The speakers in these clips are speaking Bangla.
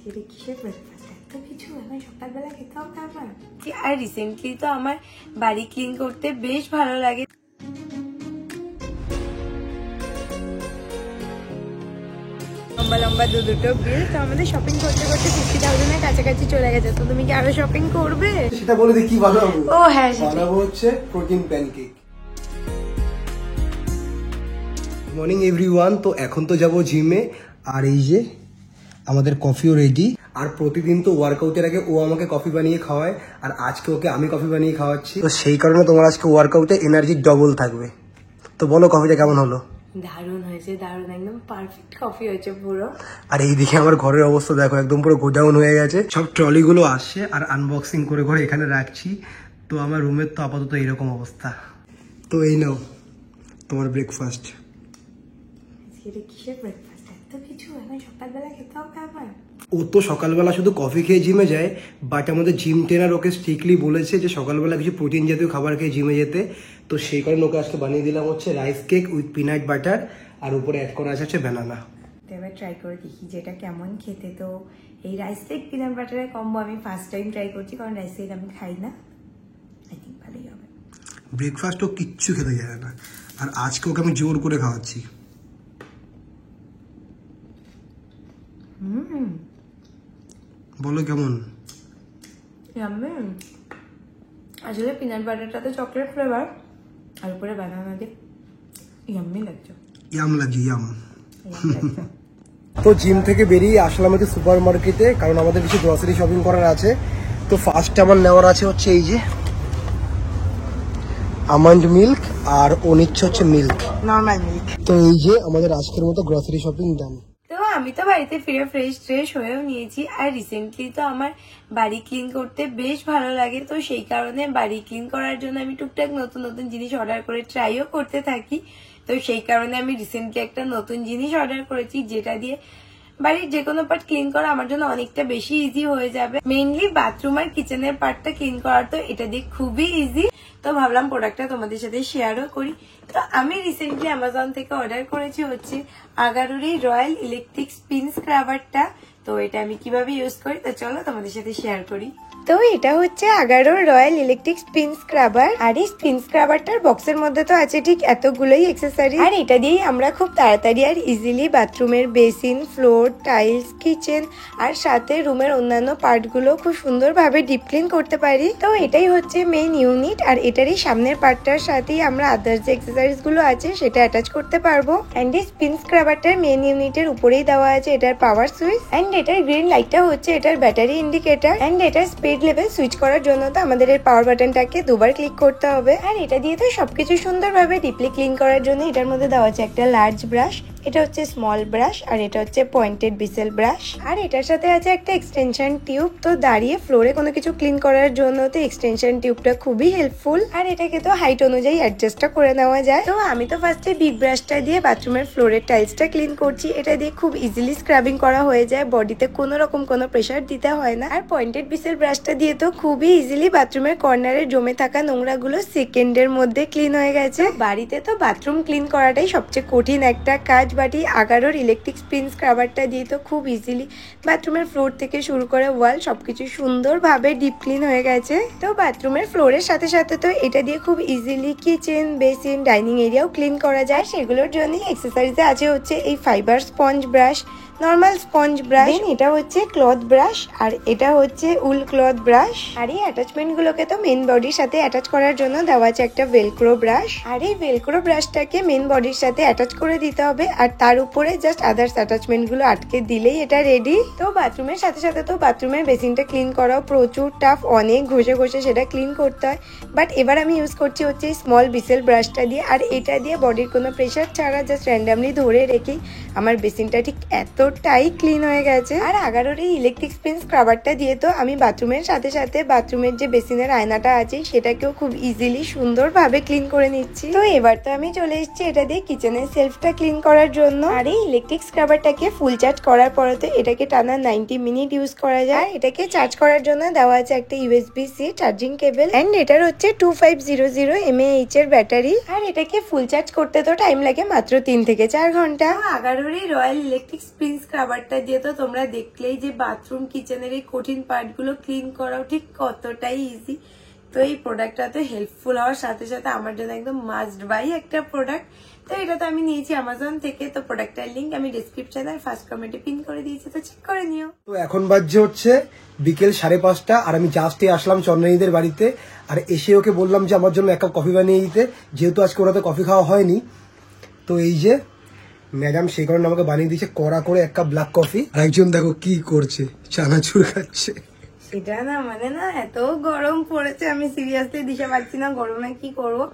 এটা কিসের ব্রেকফাস্ট? এত কিছু এখন সকালবেলা খেতে হবে আবার। আর রিসেন্টলি তো আমার বাড়ি ক্লিন করতে বেশ ভালো লাগে। লম্বা লম্বা দুটো বিল, তো আমাদের শপিং করতে করতে 50,000 এর কাছাকাছি চলে গেছে। তো তুমি কি আরো শপিং করবে? সেটা বলে দেখি কি বানাবো। ও হ্যাঁ, বানাবো হচ্ছে প্রোটিন প্যানকেক। মর্নিং এভরিওয়ান, তো এখন তো যাবো জিমে। আর এই যে আমাদের কফিও রেডি। আর প্রতিদিন তো ওয়ার্কআউটের আগে ও আমাকে কফি বানিয়ে খাওয়ায়, আর আজকে ওকে আমি কফি বানিয়ে খাওয়াচ্ছি। তো সেই কারণে তোমার আজকে ওয়ার্কআউটে এনার্জি ডবল থাকবে। তো বলো কফিটা কেমন হলো? দারুণ হয়েছে, দারুণ, একদম পারফেক্ট কফি হয়েছে পুরো। আর এইদিকে আমার ঘরের অবস্থা দেখো, একদম পুরো গোডাউন হয়ে গেছে। সব ট্রলিগুলো আসছে আর আনবক্সিং করে করে এখানে রাখছি। তো আমার রুমের তো আপাতত এরকম অবস্থা। তো এই নাও তোমার ব্রেকফাস্ট। এটা কিসের ব্রেকফাস্ট? এত কিছু এখন সকালবেলা খেতে হবে আবার। ও তো সকালবেলা শুধু কফি খেয়ে জিমে যায়, বাট আমাদের জিম ট্রেনার ওকে স্ট্রিক্টলি বলেছে যে সকালবেলা কিছু প্রোটিন জাতীয় খাবার খেয়ে জিমে যেতে। তো সেই কারণে ওকে আজকে বানিয়ে দিলাম হচ্ছে rice cake with peanut butter, আর উপরে অ্যাড করা আছে ব্যানানা। তো এবার ট্রাই করে দেখি যেটা কেমন খেতে। তো এই রাইস কেক পিনাট বাটারের কম্বো আমি ফার্স্ট টাইম ট্রাই করছি, কারণ রাইস কেক আমি খাই না। আই থিঙ্ক ভালোই হবে। ব্রেকফাস্টও কিচ্ছু খেতে যায় না, আর আজকে ওকে আমি জোর করে খাওয়াচ্ছি। বলো কেমন? আসলে পিনাট বাটারটা তো চকলেট ফ্লেভার, আর উপরে বানানা দিয়ে ইয়াম্মি লাগছে। ইয়াম লাগছে, ইয়াম। তো জিম থেকে বেরিয়ে আসলাম হচ্ছে সুপার মার্কেটে, কারণ আমাদের কিছু গ্রসারি শপিং করার আছে। তো ফার্স্টে আমার নেওয়ার আছে হচ্ছে এই যে আমন্ড মিল্ক, আর ও নিচ্ছে হচ্ছে মিল্ক, নর্মাল মিল্ক। তো এই যে আমাদের আজকের মতো গ্রসারি শপিং ডান। তো আমি তো বাড়িতে ফিরে ফ্রেশ হয়েও নিয়েছি। আর রিসেন্টলি তো আমার বাড়ি ক্লিন করতে বেশ ভালো লাগে। তো সেই কারণে বাড়ি ক্লিন করার জন্য আমি টুকটাক নতুন নতুন জিনিস অর্ডার করে ট্রাইও করতে থাকি। তো সেই কারণে আমি রিসেন্টলি একটা নতুন জিনিস অর্ডার করেছি, যেটা দিয়ে বাড়ির যে কোনো পার্ট ক্লিন করা আমার জন্য অনেকটা বেশি ইজি হয়ে যাবে। মেইনলি বাথরুম আর কিচেনের পার্টটা ক্লিন করা তো এটা দিয়ে খুবই ইজি। তো ভাবলাম প্রোডাক্টটা তোমাদের সাথে শেয়ারও করি। তো আমি রিসেন্টলি অ্যামাজন থেকে অর্ডার করেছি হচ্ছে আগারোর এই রয়্যাল ইলেকট্রিক স্পিন স্ক্রাবারটা। তো এটা আমি কিভাবে ইউজ করি তো চলো তোমাদের সাথে শেয়ার করি। তো এটা হচ্ছে আগারোর রয়্যাল ইলেকট্রিক স্পিন স্ক্রাবার। আর এই স্পিন স্ক্রাবারটার বক্সের মধ্যে তো আছে ঠিক এতগুলোই অ্যাক্সেসরি, আর এটা দিয়েই আমরা খুব তাড়াতাড়ি আর ইজিলি বাথরুমের বেসিন, ফ্লোর, টাইলস, কিচেন আর সাথে রুমের অন্যান্য পার্টগুলো খুব সুন্দরভাবে ডিপ ক্লিন করতে পারি। তো এটাই হচ্ছে মেইন ইউনিট, আর এটারই সামনের পার্টটার সাথেই আমরা আদার্স যে অ্যাক্সেসরিজ গুলো আছে সেটা অ্যাটাচ করতে পারবো। এন্ড এই স্পিন স্ক্রাবারটার মেইন ইউনিটের উপরেই দেওয়া আছে এটার পাওয়ার সুইচ, এন্ড এটার গ্রিন লাইটটা হচ্ছে এটার ব্যাটারি ইন্ডিকেটর, এন্ড এটার স্পিড লেভেল সুইচ করার জন্য তো আমাদের এই পাওয়ার বাটনটাকে দুবার ক্লিক করতে হবে। আর এটা দিয়ে তো সবকিছু সুন্দরভাবে ডিপলি ক্লিন করার জন্য এটার মধ্যে দেওয়া আছে একটা লার্জ ব্রাশ, এটা হচ্ছে স্মল ব্রাশ, আর এটা হচ্ছে পয়েন্টেড বিসেল ব্রাশ, আর এটার সাথে আছে একটা এক্সটেনশন টিউব। তো দাঁড়িয়ে ফ্লোরে কোনো কিছু ক্লিন করার জন্য তো এক্সটেনশন টিউবটা খুবই হেল্পফুল, আর এটাকে তো হাইট অনুযায়ী অ্যাডজাস্টটা করে নেওয়া যায়। তো আমি তো ফার্স্টে বিগ ব্রাশটা দিয়ে বাথরুমের ফ্লোরের টাইলসটা ক্লিন করছি। এটা দিয়ে খুব ইজিলি স্ক্রাবিং করা হয়ে যায়, বডিতে কোনো রকম কোনো প্রেসার দিতে হয় না। আর পয়েন্টেড বিসেল ব্রাশটা দিয়ে তো খুবই ইজিলি বাথরুমের কর্নারে জমে থাকা নোংরাগুলো সেকেন্ডের মধ্যে ক্লিন হয়ে গেছে। বাড়িতে তো বাথরুম ক্লিন করাটাই সবচেয়ে কঠিন একটা কাজ, বাটি আগারোর ইলেকট্রিক স্পিন স্ক্রাবারটা দিয়ে তো খুব ইজিলি বাথরুমের ফ্লোর থেকে শুরু করে ওয়াল সবকিছু সুন্দরভাবে ডিপ ক্লিন হয়ে গেছে। তো বাথরুমের ফ্লোরের সাথে সাথে তো এটা দিয়ে খুব ইজিলি কিচেন, বেসিন, ডাইনিং এরিয়াও ক্লিন করা যায়। সেগুলোর জন্য এক্সারসাইজে আছে হচ্ছে এই fibre sponge brush, normal sponge brush, এটা হচ্ছে ক্লথ ব্রাশ, আর এটা হচ্ছে উল ক্লথ ব্রাশ। আর এই অ্যাটাচমেন্ট গুলোকে তো মেন বডির সাথে অ্যাটাচ করার জন্য দেওয়া আছে একটা ভেলক্রো ব্রাশ, আর এই ভেলক্রো ব্রাশটাকে মেন বডির সাথে অ্যাটাচ করে দিতে হবে, আর তার উপরে জাস্ট আদার্স অ্যাটাচমেন্ট গুলো আটকে দিলেই এটা রেডি। তো বাথরুমের সাথে সাথে তো বাথরুমের বেসিনটা ক্লিন করাও প্রচুর টাফ, অনেক ঘষে ঘষে সেটা ক্লিন করতে হয়। বাট এবার আমি ইউজ করছি হচ্ছে স্মল বিসেল ব্রাশটা দিয়ে, আর এটা দিয়ে বডির কোনো প্রেশার ছাড়া জাস্ট র্যান্ডামলি ধরে রেখেই আমার বেসিনটা ঠিক এতটাই ক্লিন হয়ে গেছে। আর আগারোর এই ইলেকট্রিক স্পিন স্ক্রাবারটা দিয়ে তো আমি বাথরুমের সাথে সাথে বাথরুমের যে বেসিনের আয়নাটা আছে সেটাকেও খুব ইজিলি সুন্দরভাবে ক্লিন করে নিচ্ছি। তো এবার তো আমি চলে এসেছি এটা দিয়ে কিচেনের সেলফটা ক্লিন করার জন্য। আর এই ইলেকট্রিক স্ক্রাবারটাকে ফুল চার্জ করার পরে তো এটাকে টানা 90 মিনিট ইউজ করা যায়। এটাকে চার্জ করার জন্য দেওয়া আছে একটা USB-C চার্জিং কেবল, এন্ড এটার হচ্ছে 2500 mAh এর ব্যাটারি। আর এটাকে ফুল চার্জ করতে তো টাইম লাগে মাত্র 3 থেকে 4 ঘন্টা। আগারোর এই রয়্যাল ইলেকট্রিক স্পিন স্ক্রাবারটা দিয়ে তো তোমরা দেখলেই যে বাথরুম কিচেনের এই কঠিন পার্টগুলো ক্লিন করাও ঠিক কতটাই ইজি। তো এই প্রোডাক্টটা তো হেল্পফুল হওয়ার সাথে সাথে আমার জন্য একদম মাস্ট বাই একটা প্রোডাক্ট। তো এটা তো আমি নিয়েছি অ্যামাজন থেকে। তো প্রোডাক্টটার লিঙ্ক আমি ডিসক্রিপশনে আর ফার্স্ট কমেন্টে পিন করে দিয়েছি, তো চেক করে নিও। তো এখন বাজছে হচ্ছে বিকেল 5:30 আর আমি জাস্টে আসলাম চন্দ্রানীদের বাড়িতে। আর এসে ওকে বললাম যে আমার জন্য 1 কাপ কফি বানিয়ে দিতে, যেহেতু আজকে ওরা তো কফি খাওয়া হয়নি। তো এই যে ম্যাডাম সেই কারণে আমাকে বানিয়ে দিয়েছে কড়া করে 1 কাপ ব্ল্যাক কফি। আর একজন দেখো কি করছে, চানাচুর খাচ্ছে। সেটা না মানে না, এত গরম পড়েছে, আমি সিরিয়াসলি দিশা পাচ্ছি না গরমে কি করবো।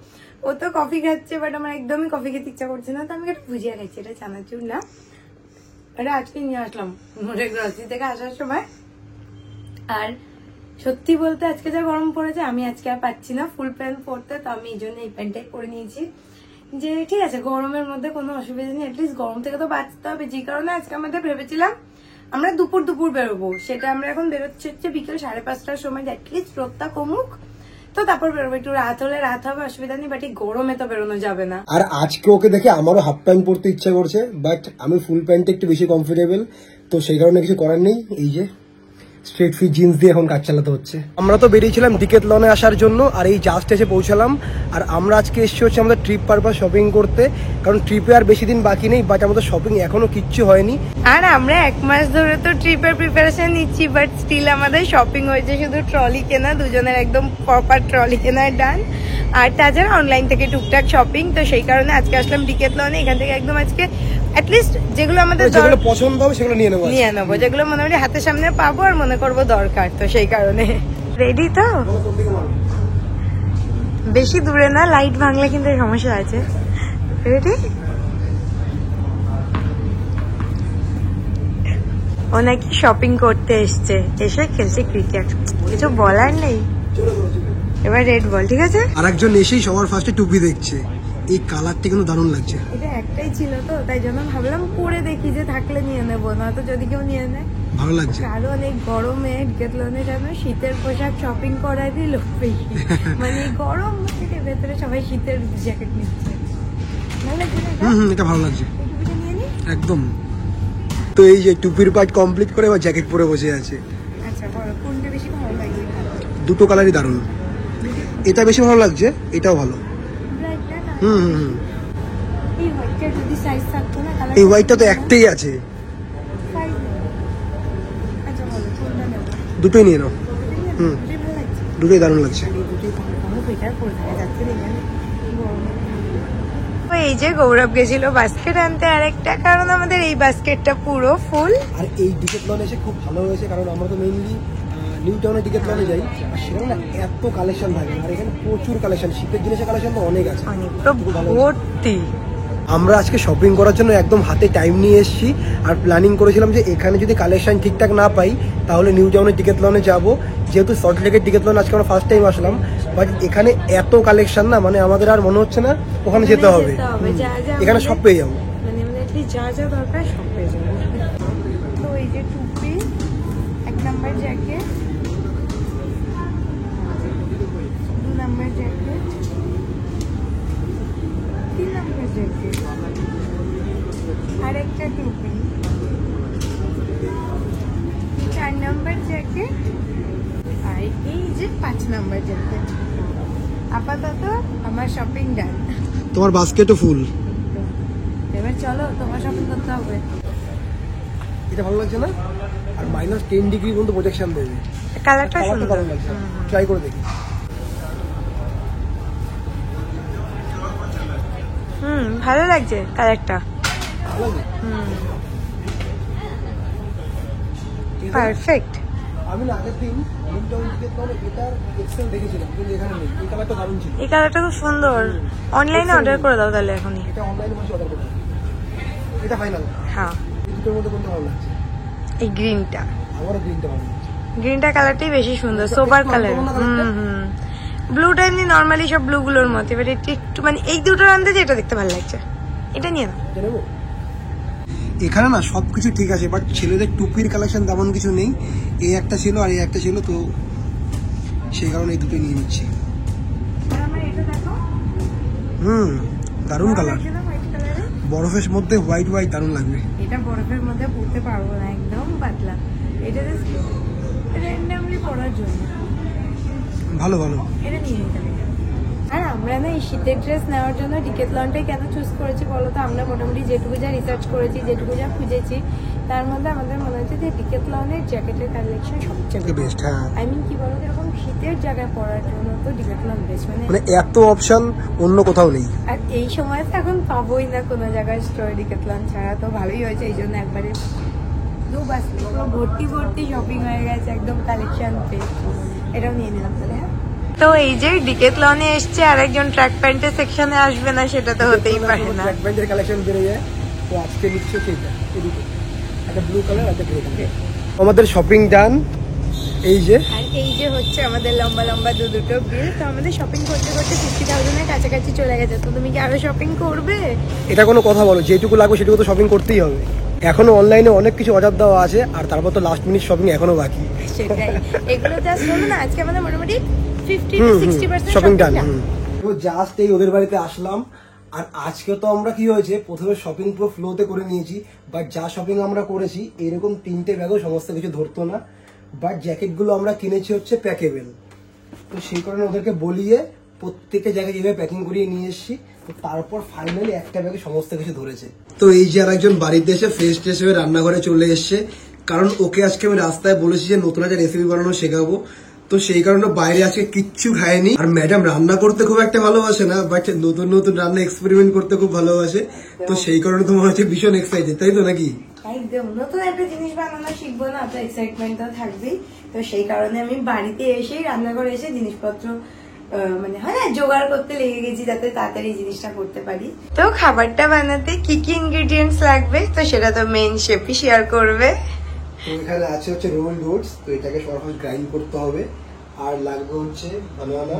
ও তো কফি খাচ্ছে, বাট আমার একদমই কফি খেতে ইচ্ছা করছে না, তো আমি একটা ভুজিয়া খাচ্ছি। এটা চানাচুর না, এটা আজকে নিয়ে আসলাম মোটে গ্রসারি থেকে আসার সময়। আর সত্যি বলতে আজকে যা গরম পড়েছে, আমি আজকে আর পাচ্ছি না ফুল প্যান্ট পরতে, তো আমি এই জন্য এই প্যান্টটাই পরে নিয়েছি। যে ঠিক আছে, গরমের মধ্যে কোনো অসুবিধা নেই, অ্যাটলিস্ট গরম থেকে তো বাঁচতে হবে। যে কারণে আজকে আমাদের ভেবেছিলাম আমরা দুপুর বেরোবো, সেটা আমরা এখন বেরোচ্ছি হচ্ছে বিকেল 5:30টার সময়। অ্যাটলিস্ট রোদটা কমুক, তো তারপর বেরোবো। একটু রাত হলে রাত হবে, অসুবিধা নেই, বাট এই গরমে তো বেরোনো যাবে না। আর আজকে ওকে দেখে আমারও হাফ প্যান্ট পরতে ইচ্ছা করছে, বাট আমি ফুল প্যান্টে একটু বেশি কমফোর্টেবল, তো সেই কারণে কিছু করার নেই। এই যে স্ট্রেট ফিট জিন্স দিয়ে এখন কাজ চালাতে হচ্ছে। আমরা তো বেরিয়েছিলাম ডিকেথলনে আসার জন্য, আর এই জাস্ট এসে পৌঁছালাম। আর আমরা আজকে এসেছি হচ্ছে আমাদের ট্রিপ পারপাস শপিং করতে, কারণ ট্রিপে আর বেশি দিন বাকি নেই, বাট আমাদের শপিং এখনো কিচ্ছু হয়নি। আর আমরা 1 মাস ধরে তো ট্রিপের প্রিপারেশন নিচ্ছি, বাট স্টিল আমাদের শপিং হয়েছে শুধু ট্রলি কেনা, দুজনের একদম প্রপার ট্রলি কেনার ডান। আর তাছাড়া অনলাইন থেকে টুকটাক শপিং। তো সেই কারণে আজকে আসলাম ডিকেথলনে। এখান থেকে একদম আজকে অ্যাটলিস্ট যেগুলো আমাদের পছন্দ হবে সেগুলো নিয়ে নেবো, যেগুলো মোটামুটি হাতের সামনে পাবো আর মনে করবো দরকার। তো সেই কারণে রেডি তো, বেশি দূরে না, লাইট ভাঙলে কিন্তু সমস্যা আছে। রেডি? ও নাকি শপিং করতে এসছে, এসে খেলছে ক্রিকেট, কিছু বলার নেই। এবার রেড বল, ঠিক আছে? আর একজন এসেই সবার ফার্স্টে টুপি দেখছে, এই কালারটা কিন্তু দারুণ লাগছে। এটা একটাই ছিল তো, তাই জন্য ভাবলাম পরে দেখি, যে থাকলে নিয়ে নেবো, না তো যদি কেউ নিয়ে নেয়। ভালো লাগছে, কারণ এই গরমে ডিকেথলনে জানো শীতের পোশাক শপিং করার লোক বেশি। মানে গরম থেকে ভেতরে সবাই শীতের জ্যাকেট নিচ্ছে, ভালো লাগছে না? এটা ভালো লাগছে নিয়ে নি একদম। তো এই যে টুপির পার্ট কমপ্লিট করে এবার জ্যাকেট পরে বসে আছে। আচ্ছা বলো, কোনটা বেশি ভালো লাগে? দুটো কালারই দারুণ, এটা বেশি ভালো লাগছে, এটাও ভালো। ব্রাইটটা না? হুম এই হোয়াইটটা যদি সাইজ থাকতো না, কালার এই হোয়াইটটা তো একটাই আছে। আচ্ছা বলো কোনটা নেবো? দুটোই নিয়ে নাও। দুটোই ভালো লাগছে। দুটোই দারুণ লাগছে। এই যে গৌরব গেছিল বাস্কেট আনতে আরেকটা, কারণ আমাদের এই বাস্কেটটা পুরো ফুল। আর এই ডিকেথলন এসে খুব ভালো হয়েছে, কারণ আমরা তো মেইনলি নিউ টাউনে ডিকেথলনে যাই, আর সেখানে না এত কালেকশন থাকে, আর এখানে প্রচুর কালেকশন, শীতের জিনিসের কালেকশন তো অনেক আছে, ভর্তি। আমরা আজকে শপিং করার জন্য একদম হাতে টাইম নিয়ে এসেছি। আর প্ল্যানিং করেছিলাম যে এখানে যদি কালেকশন ঠিকঠাক না পাই তাহলে নিউ টাউনের ডিকেথলনে যাবো, যেহেতু সল্টলেকের ডিকেথলন আজকে আমরা ফার্স্ট টাইম আসলাম। বাট এখানে এত কালেকশন না, মানে আমাদের আর মনে হচ্ছে না ওখানে যেতে হবে, এখানে সব পেয়ে যাবো। মানে আমাদের যা যা দরকার সব পেয়ে যাবো। তো এই যে টুপি, 1 number jacket, 2 number jacket, 3 number jacket, আরেকটা টুপি, 4 নাম্বার জ্যাকেট, আর এই যে 5 নাম্বার জ্যাকেট। আপাতত আমার শপিং ডান। তোমার বাস্কেটও ফুল। এবার চলো, তোমার শপিং করতে হবে। এটা ভালো লাগছে না? আর -10 ডিগ্রি পর্যন্ত প্রোটেকশন দেবে। কালারটা সুন্দর, ভালো লাগছে, ট্রাই করে দেখি। ভালো লাগছে কালারটা, পারফেক্ট। আমি না আগের দিন এটা এক্সেল দেখেছিলাম, কিন্তু এখানে নেই। এই কালারটা দারুণ ছিল, এই কালারটা খুব সুন্দর। অনলাইনে অর্ডার করে দাও তাহলে এখনই। এটা অনলাইনে বসে অর্ডার করতে। এটা ফাইনাল। হ্যাঁ, এই দুটোর মধ্যে কোনটা ভালো লাগছে? এই গ্রিনটা, আমারও গ্রিনটা ভালো লাগছে। গ্রিনটা কালারটাই বেশি সুন্দর, সোবার কালার। ব্লুটা এমনি নর্মালি সব ব্লু গুলোর মতো, এবার একটু মানে এই দুটোর আনতে যে এটা দেখতে ভালো লাগছে, এটা নিয়ে নাও। এখানে না সবকিছু ঠিক আছে, বাট ছেলেদের টুপির কালেকশন তেমন কিছু নেই। এই একটা ছিল আর এই একটা ছিল, তো সেই কারণে এই দুটোই নিয়ে নিচ্ছি। দারুণ কালার, বরফের মধ্যে হোয়াইট হোয়াইট দারুণ লাগবে। এটা বরফের মধ্যে পড়তে পারবো না, একদম পাতলা। এটা জাস্ট র্যান্ডামলি পরার জন্য ভালো ভালো। এটা নিয়ে নিতে হবে। আর আমরা না এই শীতের ড্রেস নেওয়ার জন্য ডিক্যাথলনটাই কেন চুজ করেছি বলো তো? আমরা মোটামুটি যেটুকু যা রিসার্চ করেছি, যেটুকু যা খুঁজেছি, তার মধ্যে আমাদের মনে হচ্ছে যে ডিক্যাথলনের জ্যাকেটের কালেকশন সবচেয়ে বেস্ট। হ্যাঁ, আই মিন কি বলো, এরকম শীতের জায়গায় পরার জন্য তো ডিক্যাথলন বেস্ট। মানে এত অপশন অন্য কোথাও নেই। আর এই সময় তো এখন পাবোই না কোনো জায়গায় স্টোর ডিক্যাথলন ছাড়া, তো ভালোই হয়েছে। এই জন্য একবারে পুরো ভর্তি ভর্তি শপিং হয়ে গেছে, একদম কালেকশন পেয়ে এটাও নিয়ে নিলাম তাহলে। হ্যাঁ, তো এই যে ডিক্যাথলনে এসছে, আর একজন ট্র্যাক প্যান্টের সেকশনে আসবে না, সেটা তো হতেই পারে না। ট্র্যাক প্যান্টের কালেকশন বেড়ে যায়, তো আজকে নিচ্ছে সেটা। এদিকে একটা ব্লু কালার, একটা গ্রে কালার। আমাদের শপিং ডান। এই যে আর এই যে হচ্ছে আমাদের লম্বা লম্বা দুটো বিল। তো আমাদের শপিং করতে করতে 50,000 এর কাছাকাছি চলে গেছে। তো তুমি কি আরো শপিং করবে? এটা কোনো কথা বলো, যেটুকু লাগবে সেটুকু তো শপিং করতেই হবে। এখনো অনলাইনে অনেক কিছু অর্ডার দেওয়া আছে, আর তারপর তো লাস্ট মিনিট শপিং এখনো বাকি। সেটাই, এগুলো জাস্ট হলো না, আজকে আমাদের মোটামুটি 50 to 60% শপিং ডান। তো জাস্ট এই ওদের বাড়িতে আসলাম, আর আজকে তো আমরা কি হয়েছে, প্রথমে শপিং পুরো ফ্লোতে করে নিয়েছি। বাট যা শপিং আমরা করেছি, এরকম 3টে ব্যাগও সমস্ত কিছু ধরতো না। বাট জ্যাকেটগুলো আমরা কিনেছি হচ্ছে প্যাকেবেল, তো সেই কারণে ওদেরকে বলিয়ে প্রত্যেকটা জায়গায় যেভাবে প্যাকিং করিয়ে নিয়ে এসেছি। তো তারপর ফাইনালি একটা ব্যাগে সমস্ত কিছু ধরেছে। তো এই যে আর একজন বাড়িতে এসে ফ্রেশ ট্রেশ হয়ে রান্নাঘরে চলে এসছে, কারণ ওকে আজকে আমি রাস্তায় বলেছি যে নতুন একটা রেসিপি বানানো শেখাবো। তো সেই কারণে বাইরে আজকে কিচ্ছু খায়নি। আর ম্যাডাম রান্না করতে খুব একটা ভালোবাসে না, বাট নতুন নতুন রান্না এক্সপেরিমেন্ট করতে খুব ভালোবাসে। তো সেই কারণে তো মনে হচ্ছে ভীষণ এক্সাইটেড, তাই তো নাকি? একদম নতুন একটা জিনিস বানানো শিখবো না, তো এক্সাইটমেন্ট তো থাকবেই। তো সেই কারণে আমি বাড়িতে এসেই রান্নাঘরে এসে জিনিসপত্র মানে হয় না জোগাড় করতে লেগে গেছি, যাতে তাড়াতাড়ি জিনিসটা করতে পারি। তো খাবারটা বানাতে কি কি ইনগ্রেডিয়েন্টস লাগবে, তো সেটা তো মেইন শেফই শেয়ার করবে। তো এখানে আছে হচ্ছে রোল ওটস, তো এটাকে সরাসরি গ্রাইন্ড করতে হবে। আর লাগবে হচ্ছে বানানা,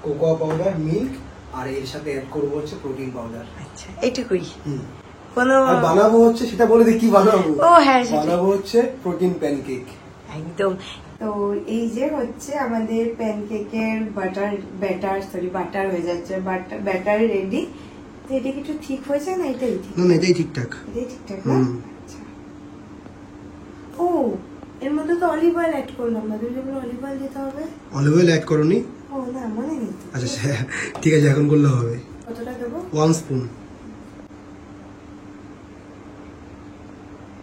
কোকোয়া পাউডার, মিল্ক, আর এর সাথে অ্যাড করবো হচ্ছে প্রোটিন পাউডার। আচ্ছা, এইটুকুই? কোনো আর বানাবো হচ্ছে, সেটা বলে দিই কি বানাবো। ও হ্যাঁ, বানাবো হচ্ছে প্রোটিন প্যানকেক। একদম। তো এই যে হচ্ছে আমাদের প্যানকেকের বাটার হয়ে যাচ্ছে, ব্যাটার রেডি। তো এটা কিছু ঠিক হয়েছে না? এটাই ঠিক? না, এটাই ঠিকঠাক। এটাই ঠিকঠাক না? আচ্ছা। ও, এর মধ্যে তো অলিভ অয়েল অ্যাড করলাম না, যেগুলো অলিভ অয়েল দিতে হবে। অলিভ অয়েল অ্যাড করোনি? ও না, মনে নেই। আচ্ছা ঠিক আছে, এখন করলে হবে। কতটা দেবো? 1 স্পুন।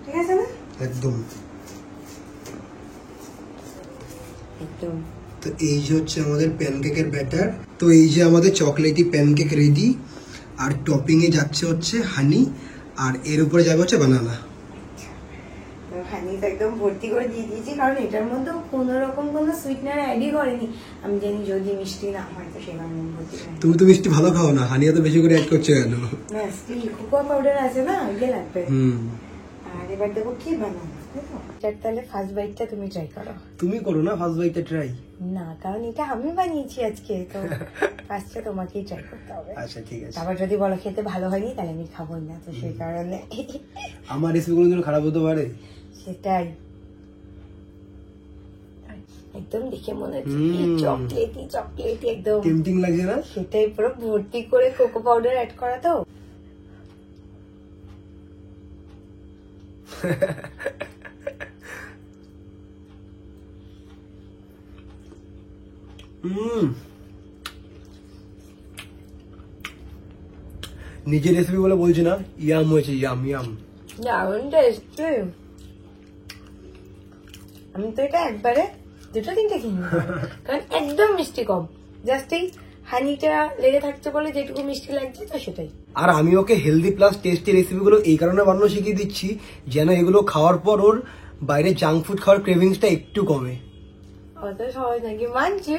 ঠিক আছে না? একদম। একদম। তো এই যে হচ্ছে আমাদের প্যানকেকের ব্যাটার। তো এই যে আমাদের চকলেটি প্যানকেক রেডি। আর টপিং এ যাচ্ছে হচ্ছে হানি, আর এর উপরে যাবে হচ্ছে বানানা। তো হানিটা একদম ভর্তি করে দিয়ে দিয়েছি, কারণ এটার মধ্যে কোনো রকম কোনো সুইটনার অ্যাডই করেনি। আমি জানি যদি মিষ্টি না হয় তো সেই কারণে ভর্তি করি। তুমি তো মিষ্টি ভালো খাও না, হানি এত বেশি করে অ্যাড করছো কেন? না, স্টিল কোকোয়া পাউডার আছে না, ওইটা লাগবে। আর এবার দেবো কি বানাবো, তাহলে ফার্স্ট বাইটটা তুমি ট্রাই করো। তুমি করো না ফার্স্ট বাইটটা ট্রাই। না, কারণ এটা আমি বানিয়েছি আজকে, তো ফার্স্টটা তোমাকেই ট্রাই করতে হবে। আচ্ছা ঠিক আছে। তারপর যদি বলো খেতে ভালো হয়নি, তাহলে আমি খাবোই না, তো সেই কারণে। আমার রেসিপি কোনোদিন খারাপ হতে পারে? সেটাই, একদম দেখে মনে হচ্ছে চকলেটি একদম টেম্পটিং লাগছে না? সেটাই, পুরো ভর্তি করে কোকো পাউডার অ্যাড করা তো। নিজের রেসিপি বলে বলছি না, ইয়াম হয়েছে, ইয়াম ইয়াম। দারুণ টেস্টি। আমি তো এটা একবারে 2-3টে কিনি, কারণ একদম মিষ্টি কম, জাস্ট এই হানিটা লেগে থাকছে বলে যেটুকু মিষ্টি লাগছে, তো সেটাই। আর আমি ওকে হেলদি প্লাস টেস্টি রেসিপিগুলো এই কারণে বানানো শিখিয়ে দিচ্ছি, যেন এগুলো খাওয়ার পর ওর বাইরে জাঙ্ক ফুড খাওয়ার ক্রেভিংসটা একটু কমে। অত সহজ নাকি, মানছি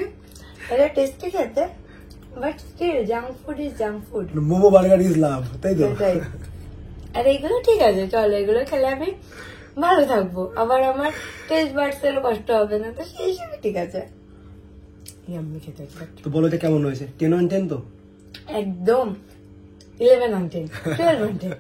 এটা টেস্টি খেতে, but still junk food is junk food. Momo burger is love, তাই তো? আর এইগুলো ঠিক আছে, চলো এগুলো খেলে আমি ভালো থাকবো, আবার আমার টেস্ট বাডস এরও কষ্ট হবে না, তো সেই হিসেবে ঠিক আছে। আমি খেতে তো বলো এটা কেমন হয়েছে? 10 on 10 তো? একদম 11 on 10, 12 on 10।